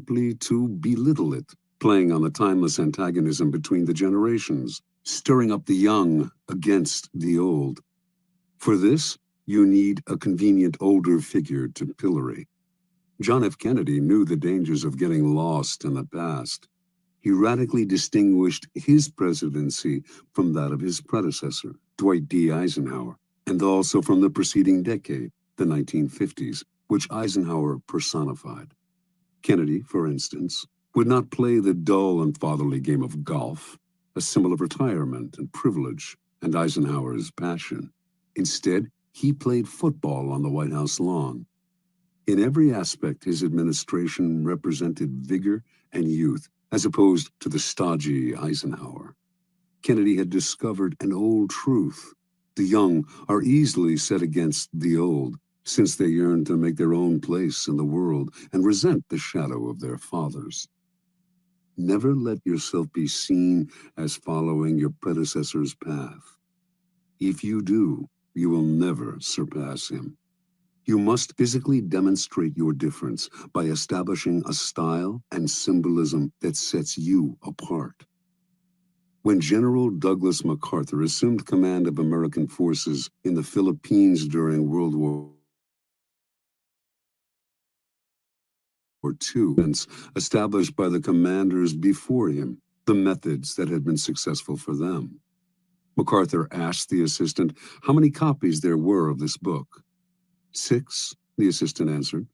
simply to belittle it, playing on the timeless antagonism between the generations, stirring up the young against the old. For this, you need a convenient older figure to pillory. John F. Kennedy knew the dangers of getting lost in the past. He radically distinguished his presidency from that of his predecessor, Dwight D. Eisenhower, and also from the preceding decade, the 1950s, which Eisenhower personified. Kennedy, for instance, would not play the dull and fatherly game of golf, a symbol of retirement and privilege, and Eisenhower's passion. Instead, he played football on the White House lawn. In every aspect, his administration represented vigor and youth, as opposed to the stodgy Eisenhower. Kennedy had discovered an old truth. The young are easily set against the old, since they yearn to make their own place in the world and resent the shadow of their fathers. Never let yourself be seen as following your predecessor's path. If you do, you will never surpass him. You must physically demonstrate your difference by establishing a style and symbolism that sets you apart. When General Douglas MacArthur assumed command of American forces in the Philippines during World War II, established by the commanders before him, the methods that had been successful for them. MacArthur asked the assistant how many copies there were of this book. 6, the assistant answered.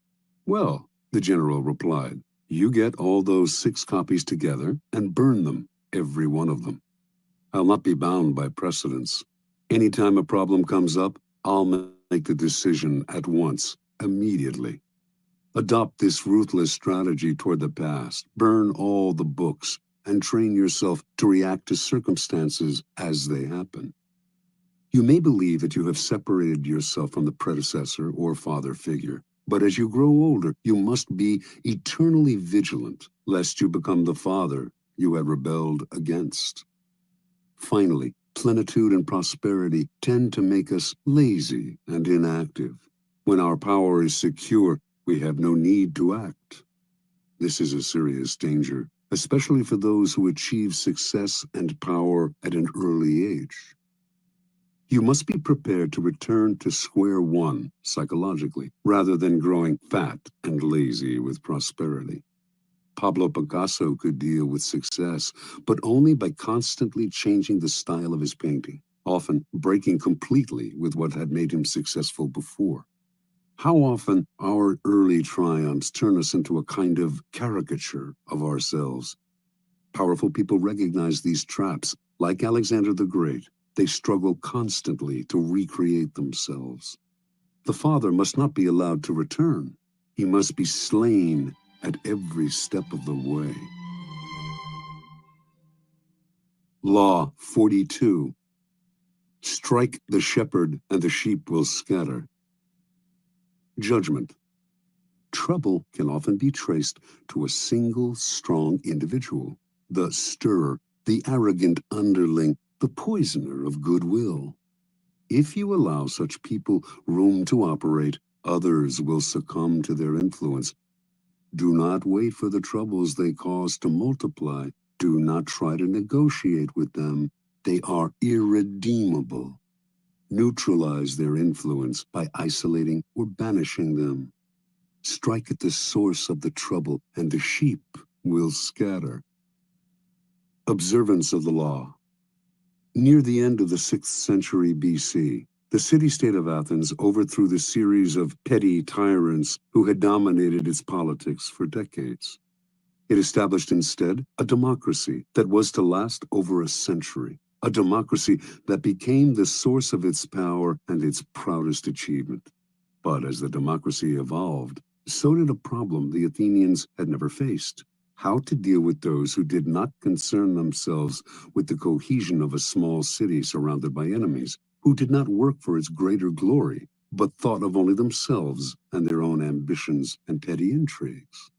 Well, the general replied, you get all those 6 copies together and burn them, every one of them. I'll not be bound by precedents. Anytime a problem comes up, I'll make the decision at once, immediately. Adopt this ruthless strategy toward the past. Burn all the books and train yourself to react to circumstances as they happen. You may believe that you have separated yourself from the predecessor or father figure, but as you grow older, you must be eternally vigilant, lest you become the father you had rebelled against. Finally, plenitude and prosperity tend to make us lazy and inactive. When our power is secure, we have no need to act. This is a serious danger, especially for those who achieve success and power at an early age. You must be prepared to return to square one psychologically, rather than growing fat and lazy with prosperity. Pablo Picasso could deal with success, but only by constantly changing the style of his painting, often breaking completely with what had made him successful before. How often our early triumphs turn us into a kind of caricature of ourselves. Powerful people recognize these traps. Like Alexander the Great, they struggle constantly to recreate themselves. The father must not be allowed to return. He must be slain at every step of the way. Law 42. Strike the shepherd and the sheep will scatter. Judgment. Trouble can often be traced to a single strong individual, the stirrer, the arrogant underling, the poisoner of goodwill. If you allow such people room to operate, others will succumb to their influence. Do not wait for the troubles they cause to multiply. Do not try to negotiate with them. They are irredeemable. Neutralize their influence by isolating or banishing them. Strike at the source of the trouble, and the sheep will scatter. Observance of the law. Near the end of the 6th century BC, the city-state of Athens overthrew the series of petty tyrants who had dominated its politics for decades. It established instead a democracy that was to last over a century, a democracy that became the source of its power and its proudest achievement. But as the democracy evolved, so did a problem the Athenians had never faced: how to deal with those who did not concern themselves with the cohesion of a small city surrounded by enemies, who did not work for its greater glory, but thought of only themselves and their own ambitions and petty intrigues.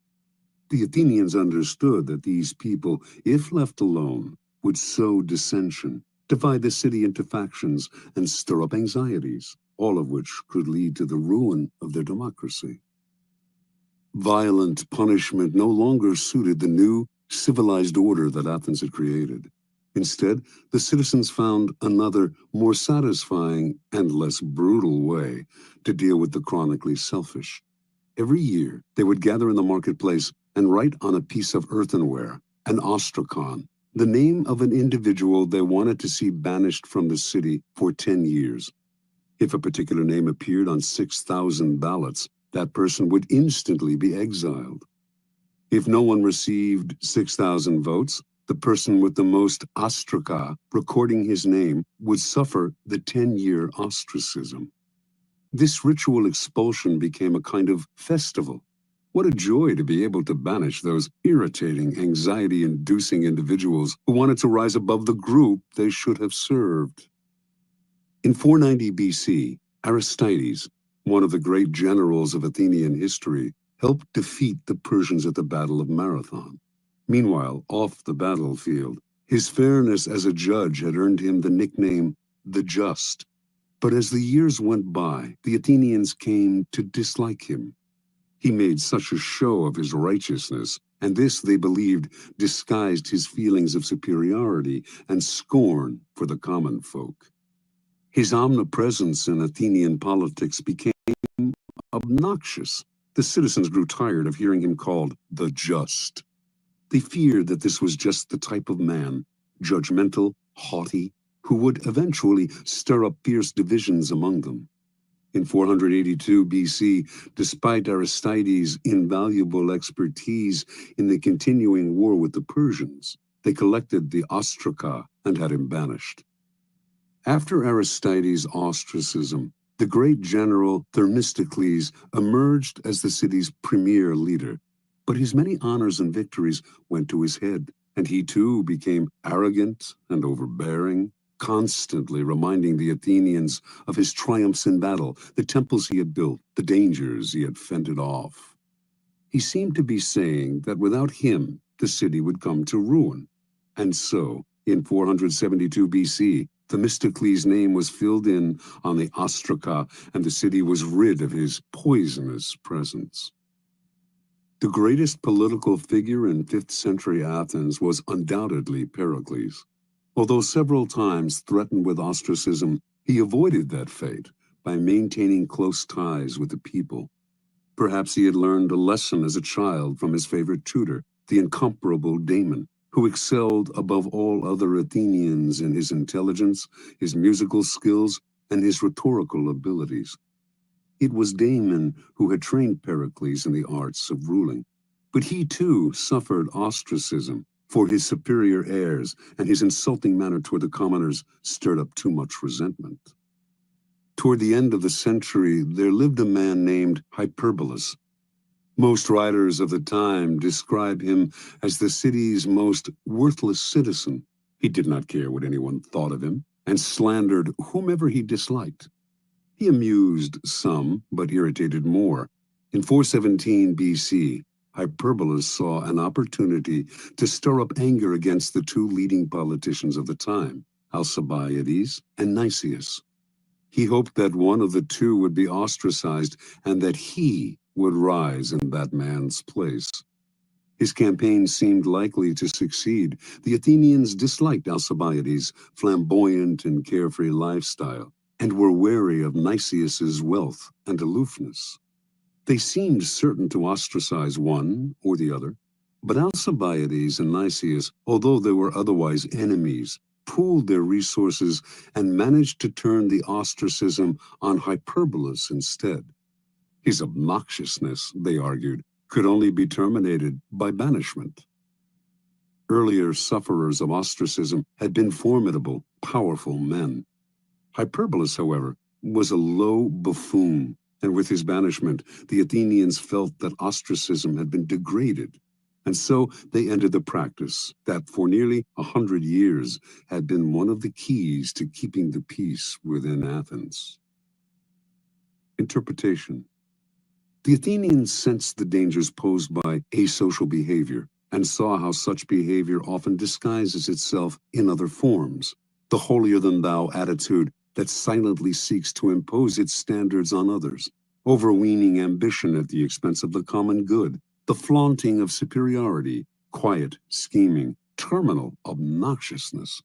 The Athenians understood that these people, if left alone, would sow dissension, divide the city into factions, and stir up anxieties, all of which could lead to the ruin of their democracy. Violent punishment no longer suited the new, civilized order that Athens had created. Instead, the citizens found another, more satisfying and less brutal way to deal with the chronically selfish. Every year, they would gather in the marketplace and write on a piece of earthenware, an ostrakon, the name of an individual they wanted to see banished from the city for 10 years. If a particular name appeared on 6,000 ballots, that person would instantly be exiled. If no one received 6,000 votes, the person with the most ostraka recording his name would suffer the 10-year ostracism. This ritual expulsion became a kind of festival. What a joy to be able to banish those irritating, anxiety-inducing individuals who wanted to rise above the group they should have served. In 490 BC, Aristides, one of the great generals of Athenian history, helped defeat the Persians at the Battle of Marathon. Meanwhile, off the battlefield, his fairness as a judge had earned him the nickname the Just. But as the years went by, the Athenians came to dislike him. He made such a show of his righteousness, and this, they believed, disguised his feelings of superiority and scorn for the common folk. His omnipresence in Athenian politics became obnoxious. The citizens grew tired of hearing him called the Just. They feared that this was just the type of man, judgmental, haughty, who would eventually stir up fierce divisions among them. In 482 BC, despite Aristides' invaluable expertise in the continuing war with the Persians, they collected the ostraka and had him banished. After Aristides' ostracism, the great general Themistocles emerged as the city's premier leader, but his many honors and victories went to his head, and he too became arrogant and overbearing, constantly reminding the Athenians of his triumphs in battle, the temples he had built, the dangers he had fended off. He seemed to be saying that without him, the city would come to ruin. And so, in 472 BC, Themistocles' name was filled in on the ostraka, and the city was rid of his poisonous presence. The greatest political figure in 5th century Athens was undoubtedly Pericles. Although several times threatened with ostracism, he avoided that fate by maintaining close ties with the people. Perhaps he had learned a lesson as a child from his favorite tutor, the incomparable Damon, who excelled above all other Athenians in his intelligence, his musical skills, and his rhetorical abilities. It was Damon who had trained Pericles in the arts of ruling, but he too suffered ostracism, for his superior airs and his insulting manner toward the commoners stirred up too much resentment. Toward the end of the century, there lived a man named Hyperbolus. Most writers of the time describe him as the city's most worthless citizen. He did not care what anyone thought of him, and slandered whomever he disliked. He amused some, but irritated more. In 417 BC, Hyperbolus saw an opportunity to stir up anger against the two leading politicians of the time, Alcibiades and Nicias. He hoped that one of the two would be ostracized and that he would rise in that man's place. His campaign seemed likely to succeed. The Athenians disliked Alcibiades' flamboyant and carefree lifestyle and were wary of Nicias's wealth and aloofness. They seemed certain to ostracize one or the other, but Alcibiades and Nicias, although they were otherwise enemies, pooled their resources and managed to turn the ostracism on Hyperbolus instead. His obnoxiousness, they argued, could only be terminated by banishment. Earlier sufferers of ostracism had been formidable, powerful men. Hyperbolus, however, was a low buffoon, and with his banishment, the Athenians felt that ostracism had been degraded, and so they ended the practice that for nearly 100 years had been one of the keys to keeping the peace within Athens. Interpretation. The Athenians sensed the dangers posed by asocial behavior and saw how such behavior often disguises itself in other forms, the holier-than-thou attitude that silently seeks to impose its standards on others, overweening ambition at the expense of the common good, the flaunting of superiority, quiet scheming, terminal obnoxiousness.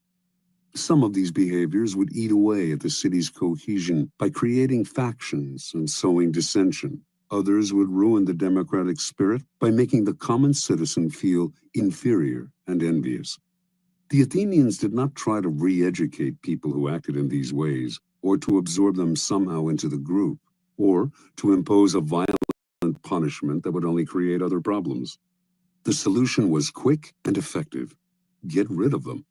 Some of these behaviors would eat away at the city's cohesion by creating factions and sowing dissension. Others would ruin the democratic spirit by making the common citizen feel inferior and envious. The Athenians did not try to re-educate people who acted in these ways, or to absorb them somehow into the group, or to impose a violent punishment that would only create other problems. The solution was quick and effective. Get rid of them.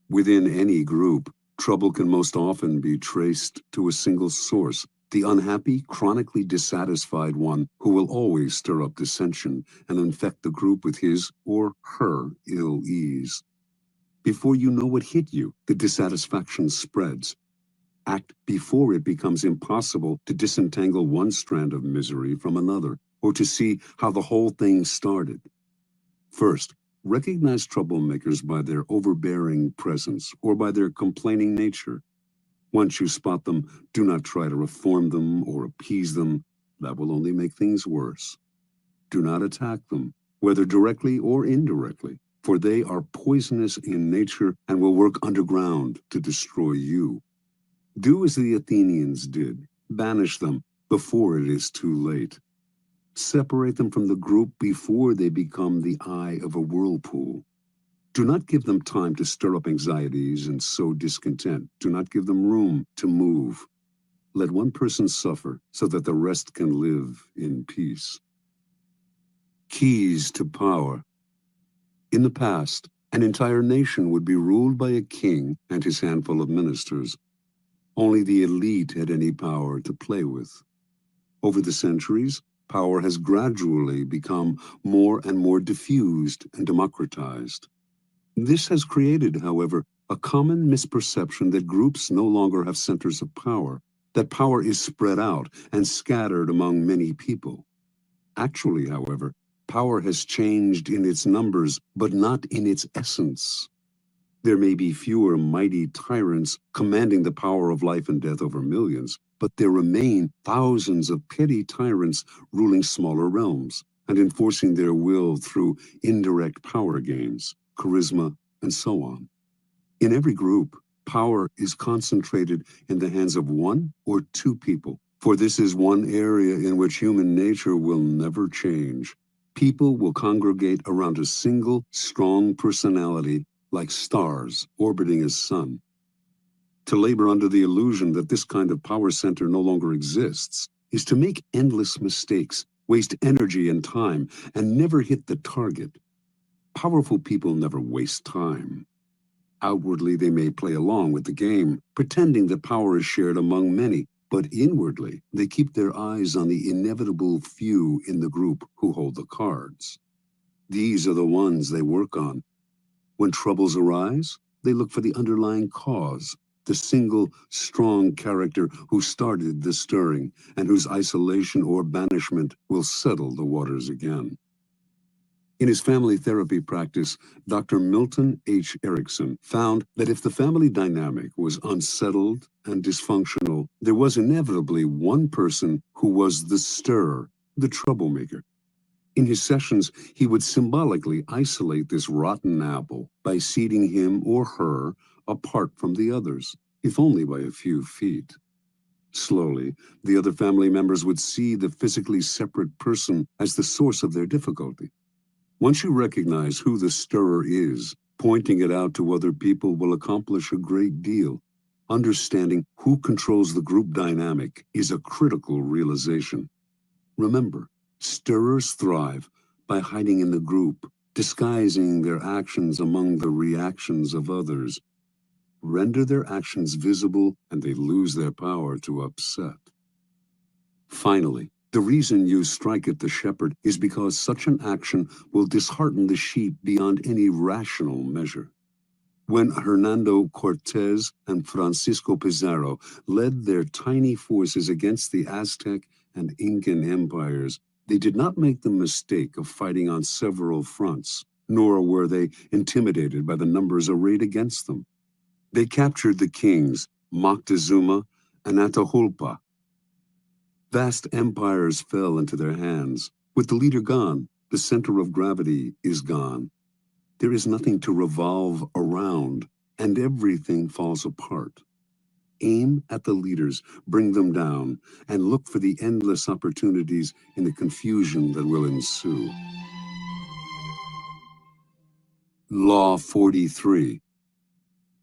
Within any group, trouble can most often be traced to a single source, the unhappy, chronically dissatisfied one who will always stir up dissension and infect the group with his or her ill ease. Before you know what hit you, the dissatisfaction spreads. Act before it becomes impossible to disentangle one strand of misery from another, or to see how the whole thing started. First, recognize troublemakers by their overbearing presence or by their complaining nature. Once you spot them, do not try to reform them or appease them. That will only make things worse. Do not attack them, whether directly or indirectly, for they are poisonous in nature and will work underground to destroy you. Do as the Athenians did. Banish them before it is too late. Separate them from the group before they become the eye of a whirlpool. Do not give them time to stir up anxieties and sow discontent. Do not give them room to move. Let one person suffer so that the rest can live in peace. Keys to power. In the past, an entire nation would be ruled by a king and his handful of ministers. Only the elite had any power to play with. Over the centuries, power has gradually become more and more diffused and democratized. This has created, however, a common misperception that groups no longer have centers of power, that power is spread out and scattered among many people. Actually, however, power has changed in its numbers, but not in its essence. There may be fewer mighty tyrants commanding the power of life and death over millions, but there remain thousands of petty tyrants ruling smaller realms and enforcing their will through indirect power gains, charisma, and so on. In every group, power is concentrated in the hands of one or two people, for this is one area in which human nature will never change. People will congregate around a single, strong personality like stars orbiting a sun. To labor under the illusion that this kind of power center no longer exists is to make endless mistakes, waste energy and time, and never hit the target. Powerful people never waste time. Outwardly, they may play along with the game, pretending that power is shared among many, but inwardly, they keep their eyes on the inevitable few in the group who hold the cards. These are the ones they work on. When troubles arise, they look for the underlying cause, the single, strong character who started the stirring and whose isolation or banishment will settle the waters again. In his family therapy practice, Dr. Milton H. Erickson found that if the family dynamic was unsettled and dysfunctional, there was inevitably one person who was the stirrer, the troublemaker. In his sessions, he would symbolically isolate this rotten apple by seating him or her apart from the others, if only by a few feet. Slowly, the other family members would see the physically separate person as the source of their difficulty. Once you recognize who the stirrer is, pointing it out to other people will accomplish a great deal. Understanding who controls the group dynamic is a critical realization. Remember, stirrers thrive by hiding in the group, disguising their actions among the reactions of others. Render their actions visible, and they lose their power to upset. Finally, the reason you strike at the shepherd is because such an action will dishearten the sheep beyond any rational measure. When Hernando Cortés and Francisco Pizarro led their tiny forces against the Aztec and Incan empires, they did not make the mistake of fighting on several fronts, nor were they intimidated by the numbers arrayed against them. They captured the kings Moctezuma and Atahualpa. Vast empires fell into their hands. With the leader gone, the center of gravity is gone. There is nothing to revolve around, and everything falls apart. Aim at the leaders, bring them down, and look for the endless opportunities in the confusion that will ensue. Law 43.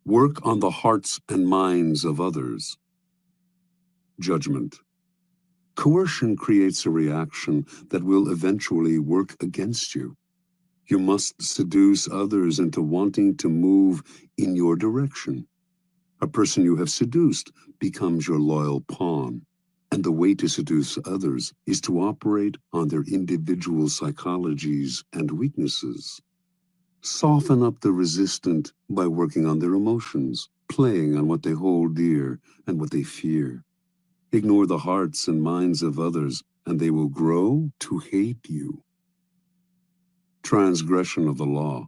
Work on the hearts and minds of others. Judgment. Coercion creates a reaction that will eventually work against you. You must seduce others into wanting to move in your direction. A person you have seduced becomes your loyal pawn, and the way to seduce others is to operate on their individual psychologies and weaknesses. Soften up the resistant by working on their emotions, playing on what they hold dear and what they fear. Ignore the hearts and minds of others, and they will grow to hate you. Transgression of the law.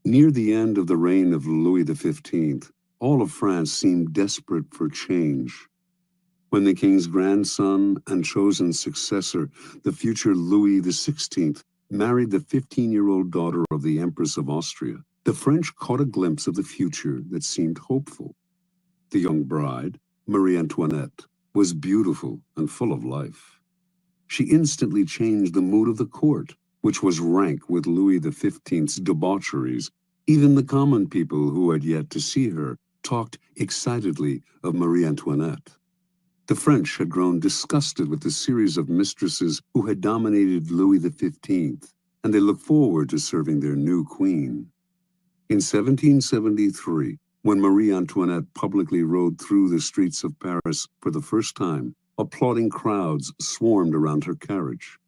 Near the end of the reign of Louis XV, all of France seemed desperate for change. When the king's grandson and chosen successor, the future Louis XVI, married the 15-year-old daughter of the Empress of Austria, the French caught a glimpse of the future that seemed hopeful. The young bride, Marie Antoinette, was beautiful and full of life. She instantly changed the mood of the court, which was rank with Louis XV's debaucheries. Even the common people who had yet to see her talked excitedly of Marie Antoinette. The French had grown disgusted with the series of mistresses who had dominated Louis XV, and they looked forward to serving their new queen. In 1773, when Marie Antoinette publicly rode through the streets of Paris for the first time, applauding crowds swarmed around her carriage.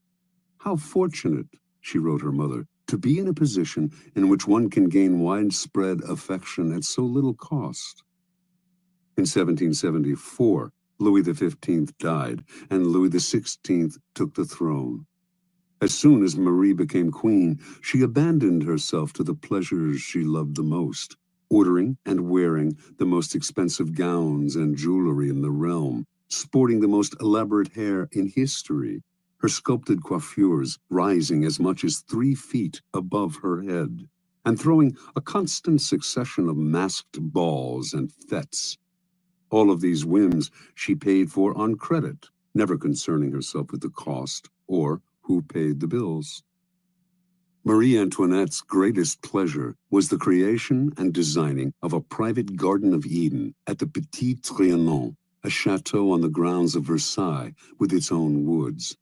"How fortunate," she wrote her mother, "to be in a position in which one can gain widespread affection at so little cost." In 1774, Louis XV died, and Louis XVI took the throne. As soon as Marie became queen, she abandoned herself to the pleasures she loved the most, ordering and wearing the most expensive gowns and jewelry in the realm, sporting the most elaborate hair in history, her sculpted coiffures rising as much as 3 feet above her head, and throwing a constant succession of masked balls and fetes. All of these whims she paid for on credit, never concerning herself with the cost or who paid the bills. Marie Antoinette's greatest pleasure was the creation and designing of a private Garden of Eden at the Petit Trianon, a chateau on the grounds of Versailles with its own woods.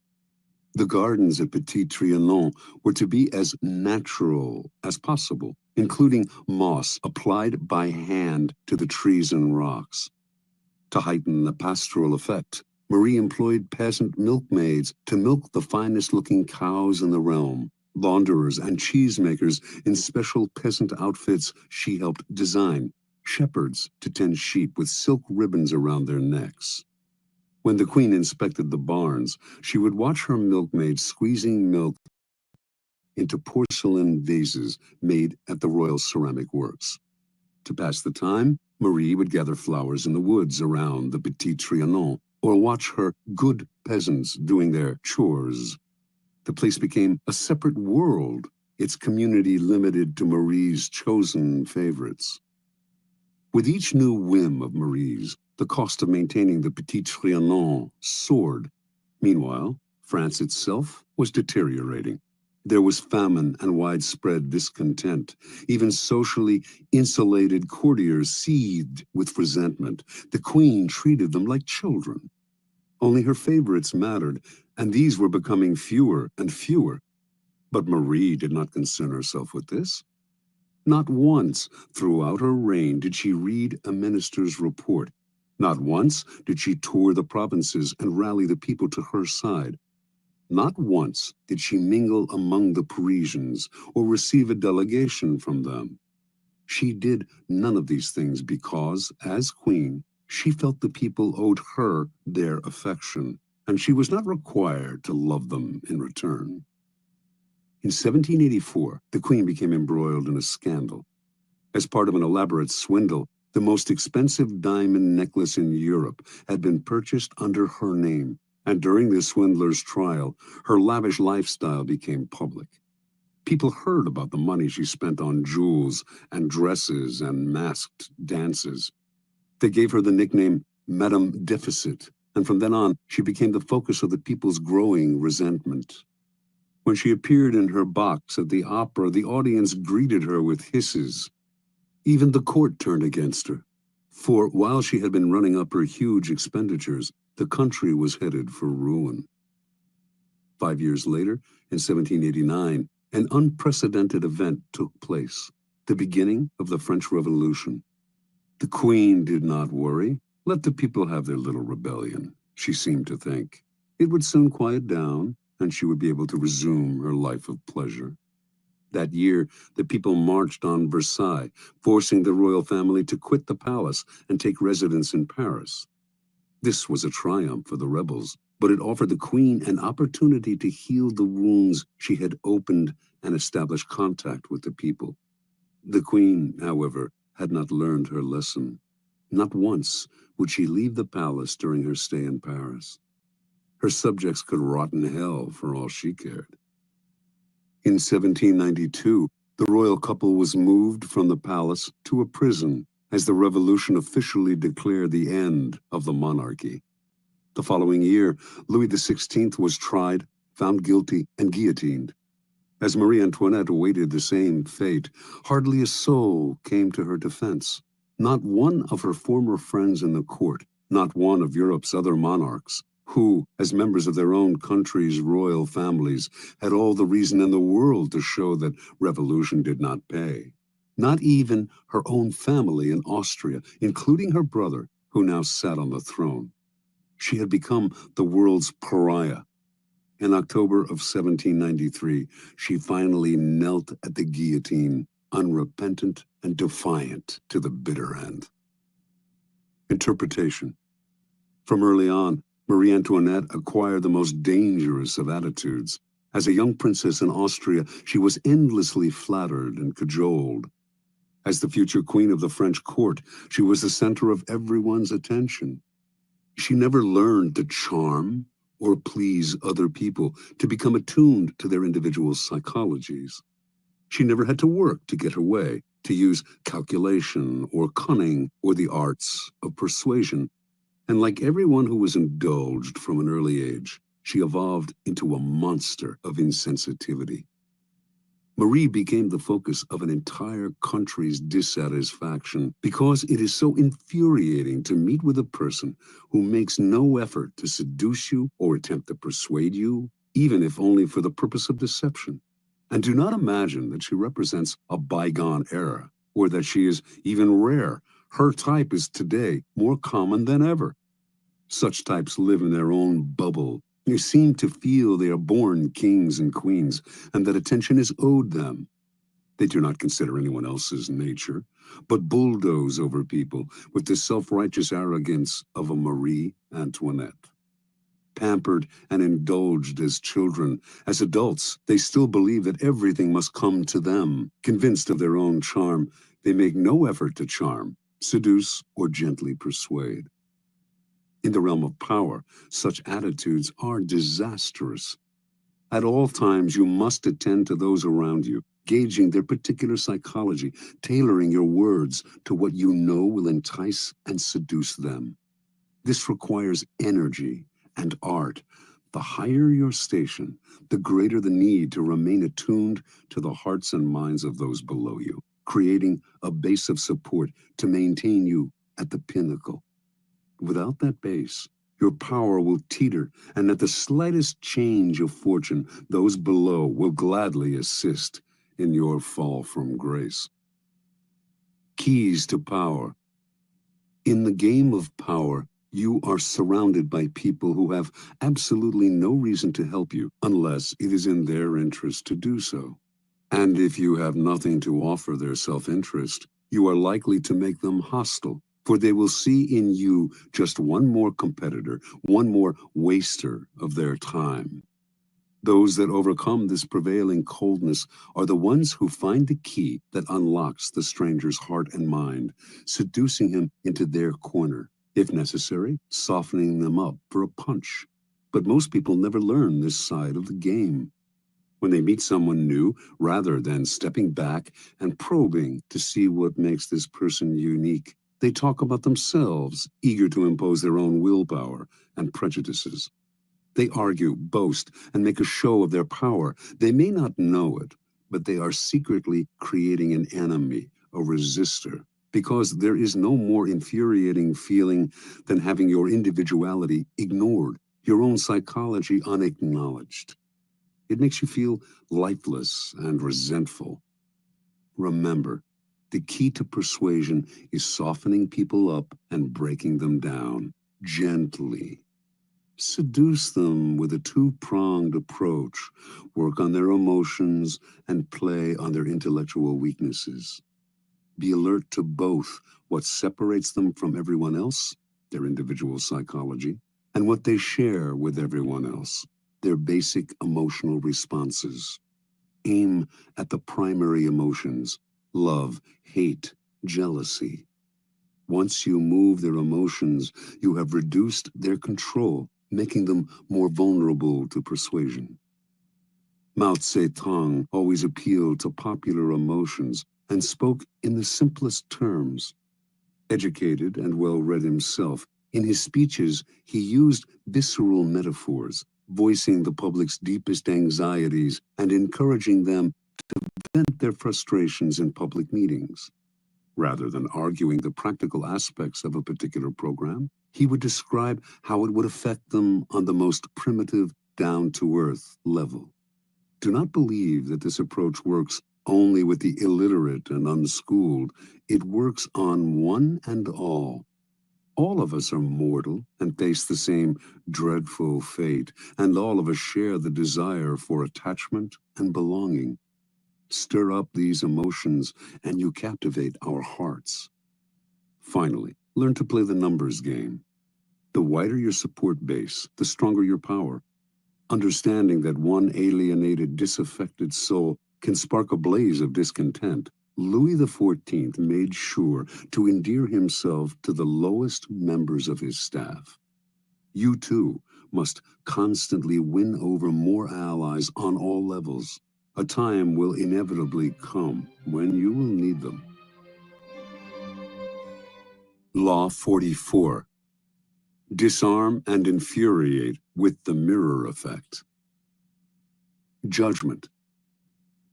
The gardens at Petit Trianon were to be as natural as possible, including moss applied by hand to the trees and rocks. To heighten the pastoral effect, Marie employed peasant milkmaids to milk the finest-looking cows in the realm, launderers and cheesemakers in special peasant outfits she helped design, shepherds to tend sheep with silk ribbons around their necks. When the queen inspected the barns, she would watch her milkmaids squeezing milk into porcelain vases made at the Royal Ceramic Works. To pass the time, Marie would gather flowers in the woods around the Petit Trianon, or watch her good peasants doing their chores. The place became a separate world, its community limited to Marie's chosen favorites. With each new whim of Marie's, the cost of maintaining the Petit Trianon soared. Meanwhile, France itself was deteriorating. There was famine and widespread discontent. Even socially insulated courtiers seethed with resentment. The queen treated them like children. Only her favorites mattered, and these were becoming fewer and fewer. But Marie did not concern herself with this. Not once throughout her reign did she read a minister's report. Not once did she tour the provinces and rally the people to her side. Not once did she mingle among the Parisians or receive a delegation from them. She did none of these things because, as queen, she felt the people owed her their affection, and she was not required to love them in return. In 1784, the queen became embroiled in a scandal. As part of an elaborate swindle, the most expensive diamond necklace in Europe had been purchased under her name, And during this swindler's trial, her lavish lifestyle became public. People heard about the money she spent on jewels and dresses and masked dances. They gave her the nickname Madame Deficit, and from then on, she became the focus of the people's growing resentment. When she appeared in her box at the opera, the audience greeted her with hisses. Even the court turned against her. For while she had been running up her huge expenditures, the country was headed for ruin. 5 years later, in 1789, an unprecedented event took place, the beginning of the French Revolution. The Queen did not worry. Let the people have their little rebellion, she seemed to think. It would soon quiet down, and she would be able to resume her life of pleasure. That year, the people marched on Versailles, forcing the royal family to quit the palace and take residence in Paris. This was a triumph for the rebels, but it offered the Queen an opportunity to heal the wounds she had opened and establish contact with the people. The Queen, however, had not learned her lesson. Not once would she leave the palace during her stay in Paris. Her subjects could rot in hell for all she cared. In 1792, the royal couple was moved from the palace to a prison as the revolution officially declared the end of the monarchy. The following year, Louis XVI was tried, found guilty, and guillotined. As Marie Antoinette awaited the same fate, hardly a soul came to her defense. Not one of her former friends in the court, not one of Europe's other monarchs, who, as members of their own country's royal families, had all the reason in the world to show that revolution did not pay. Not even her own family in Austria, including her brother, who now sat on the throne. She had become the world's pariah. In October of 1793, she finally knelt at the guillotine, unrepentant and defiant to the bitter end. Interpretation. From early on, Marie Antoinette acquired the most dangerous of attitudes. As a young princess in Austria, she was endlessly flattered and cajoled. As the future queen of the French court, she was the center of everyone's attention. She never learned to charm or please other people, to become attuned to their individual psychologies. She never had to work to get her way, to use calculation or cunning or the arts of persuasion. And like everyone who was indulged from an early age, she evolved into a monster of insensitivity. Marie became the focus of an entire country's dissatisfaction because it is so infuriating to meet with a person who makes no effort to seduce you or attempt to persuade you, even if only for the purpose of deception. And do not imagine that she represents a bygone era, or that she is even rare. Her type is today more common than ever. Such types live in their own bubble. They seem to feel they are born kings and queens, and that attention is owed them. They do not consider anyone else's nature, but bulldoze over people with the self-righteous arrogance of a Marie Antoinette. Pampered and indulged as children, as adults, they still believe that everything must come to them. Convinced of their own charm, they make no effort to charm, seduce, or gently persuade. In the realm of power, such attitudes are disastrous. At all times, you must attend to those around you, gauging their particular psychology, tailoring your words to what you know will entice and seduce them. This requires energy and art. The higher your station, the greater the need to remain attuned to the hearts and minds of those below you, creating a base of support to maintain you at the pinnacle. Without that base, your power will teeter, and at the slightest change of fortune, those below will gladly assist in your fall from grace. Keys to power. In the game of power, you are surrounded by people who have absolutely no reason to help you unless it is in their interest to do so. And if you have nothing to offer their self-interest, you are likely to make them hostile, for they will see in you just one more competitor, one more waster of their time. Those that overcome this prevailing coldness are the ones who find the key that unlocks the stranger's heart and mind, seducing him into their corner, if necessary, softening them up for a punch. But most people never learn this side of the game. When they meet someone new, rather than stepping back and probing to see what makes this person unique, they talk about themselves, eager to impose their own willpower and prejudices. They argue, boast, and make a show of their power. They may not know it, but they are secretly creating an enemy, a resistor, because there is no more infuriating feeling than having your individuality ignored, your own psychology unacknowledged. It makes you feel lifeless and resentful. Remember, the key to persuasion is softening people up and breaking them down gently. Seduce them with a two-pronged approach. Work on their emotions and play on their intellectual weaknesses. Be alert to both what separates them from everyone else, their individual psychology, and what they share with everyone else, their basic emotional responses. Aim at the primary emotions: love, hate, jealousy. Once you move their emotions, you have reduced their control, making them more vulnerable to persuasion. Mao Zedong always appealed to popular emotions and spoke in the simplest terms. Educated and well-read himself, in his speeches he used visceral metaphors, voicing the public's deepest anxieties and encouraging them to vent their frustrations in public meetings. Rather than arguing the practical aspects of a particular program, he would describe how it would affect them on the most primitive, down-to-earth level. Do not believe that this approach works only with the illiterate and unschooled. It works on one and all. All of us are mortal and face the same dreadful fate, and all of us share the desire for attachment and belonging. Stir up these emotions, and you captivate our hearts. Finally, learn to play the numbers game. The wider your support base, the stronger your power. Understanding that one alienated, disaffected soul can spark a blaze of discontent, Louis XIV made sure to endear himself to the lowest members of his staff. You, too, must constantly win over more allies on all levels. A time will inevitably come when you will need them. Law 44. Disarm and infuriate with the mirror effect. Judgment.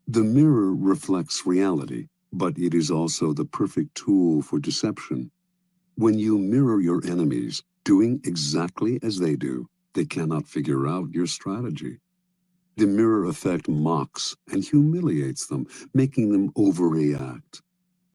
The mirror reflects reality, but it is also the perfect tool for deception. When you mirror your enemies, doing exactly as they do, they cannot figure out your strategy. The mirror effect mocks and humiliates them, making them overreact.